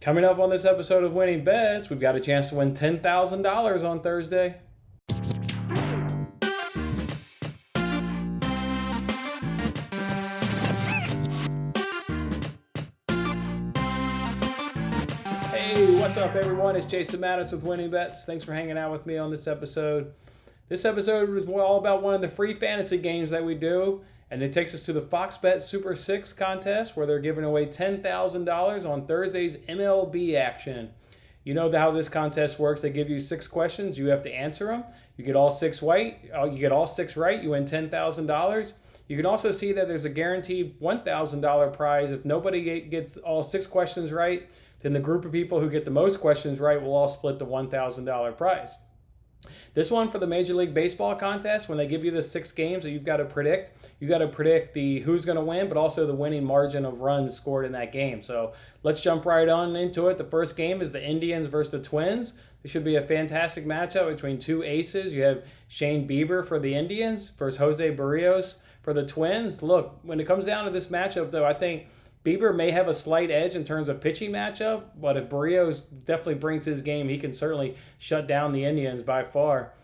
Coming up on this episode of Winning Bets, we've got a chance to win $10,000 on Thursday. Hey, what's up everyone? It's Jason Mattis with Winning Bets. Thanks for hanging out with me on this episode. This episode was all about one of the free fantasy games that we do, and it takes us to the Fox Bet Super 6 contest where they're giving away $10,000 on Thursday's MLB action. You know how this contest works. They give you 6 questions. You have to answer them. You get all 6 right. You win $10,000. You can also see that there's a guaranteed $1,000 prize. If nobody gets all 6 questions right, then the group of people who get the most questions right will all split the $1,000 prize. This one for the Major League Baseball contest, when they give you the 6 games that you've got to predict the who's going to win, but also the winning margin of runs scored in that game. So let's jump right on into it. The first game is the Indians versus the Twins. This should be a fantastic matchup between two aces. You have Shane Bieber for the Indians versus Jose Barrios for the Twins. Look, when it comes down to this matchup, though, I think Bieber may have a slight edge in terms of pitching matchup, but if Barrios definitely brings his game, he can certainly shut down the Indians by far.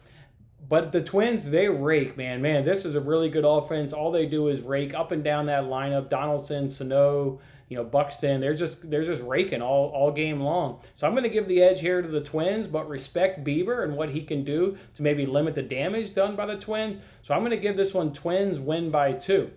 But the Twins, they rake, man. This is a really good offense. All they do is rake up and down that lineup. Donaldson, Sano, Buxton, they're just raking all game long. So I'm going to give the edge here to the Twins, but respect Bieber and what he can do to maybe limit the damage done by the Twins. So I'm going to give this one Twins win by 2.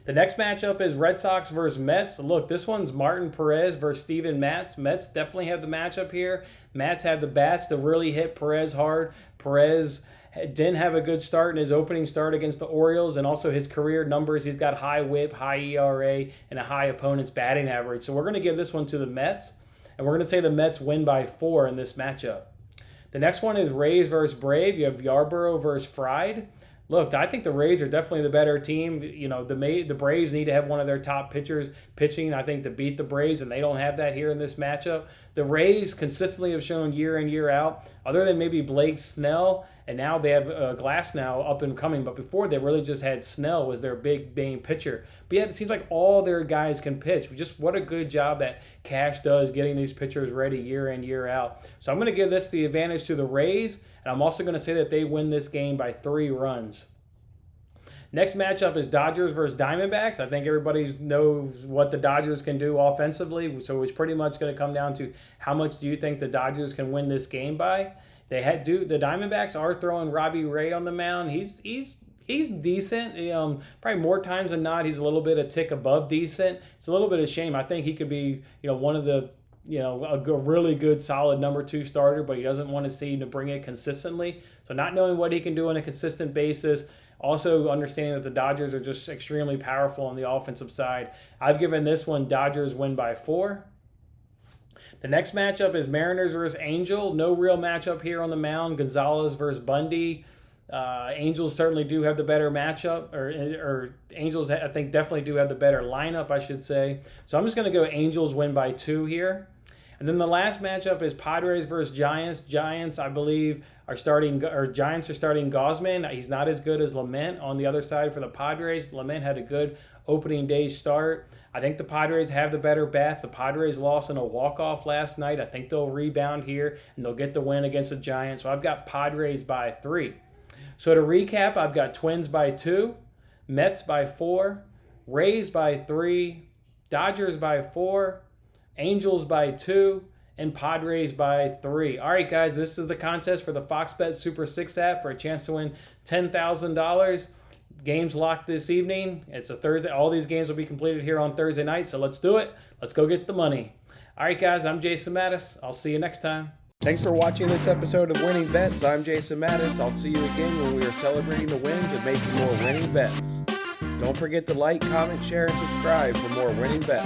The next matchup is Red Sox versus Mets. Look, this one's Martin Perez versus Steven Matz. Mets definitely have the matchup here. Mets have the bats to really hit Perez hard. Perez didn't have a good start in his opening start against the Orioles, and also his career numbers. He's got high whip, high ERA, and a high opponent's batting average. So we're going to give this one to the Mets, and we're going to say the Mets win by 4 in this matchup. The next one is Rays versus Brave. You have Yarborough versus Fried. Look, I think the Rays are definitely the better team. The Braves need to have one of their top pitchers pitching, I think, to beat the Braves, and they don't have that here in this matchup. The Rays consistently have shown year in, year out, other than maybe Blake Snell, and now they have Glass now up and coming, but before they really just had Snell was their big main pitcher. But yet it seems like all their guys can pitch. Just what a good job that Cash does getting these pitchers ready year in, year out. So I'm going to give this the advantage to the Rays, and I'm also going to say that they win this game by 3 runs. Next matchup is Dodgers versus Diamondbacks. I think everybody knows what the Dodgers can do offensively, so it's pretty much going to come down to how much do you think the Dodgers can win this game by. The Diamondbacks are throwing Robbie Ray on the mound. He's decent. Probably more times than not, he's a tick above decent. It's a little bit of shame. I think he could be, one of the, a really good, solid number 2 starter, but he doesn't want to seem to bring it consistently. So not knowing what he can do on a consistent basis. Also understanding that the Dodgers are just extremely powerful on the offensive side. I've given this one Dodgers win by 4. The next matchup is Mariners versus Angel. No real matchup here on the mound. Gonzalez versus Bundy. Angels certainly do have the better matchup, or Angels I think definitely do have the better lineup, I should say. So I'm just going to go Angels win by 2 here. And then the last matchup is Padres versus Giants. Giants, I believe, Giants are starting Gausman. He's not as good as Lement on the other side for the Padres. Lement had a good opening day start. I think the Padres have the better bats. The Padres lost in a walk-off last night. I think they'll rebound here, and they'll get the win against the Giants. So I've got Padres by 3. So to recap, I've got Twins by 2, Mets by 4, Rays by 3, Dodgers by 4, Angels by 2, and Padres by 3. All right, guys, this is the contest for the Fox Bet Super 6 app for a chance to win $10,000. Games locked this evening. It's a Thursday. All these games will be completed here on Thursday night, so let's do it. Let's go get the money. All right, guys, I'm Jason Mattis. I'll see you next time. Thanks for watching this episode of Winning Bets. I'm Jason Mattis. I'll see you again when we are celebrating the wins and making more winning bets. Don't forget to like, comment, share, and subscribe for more winning bets.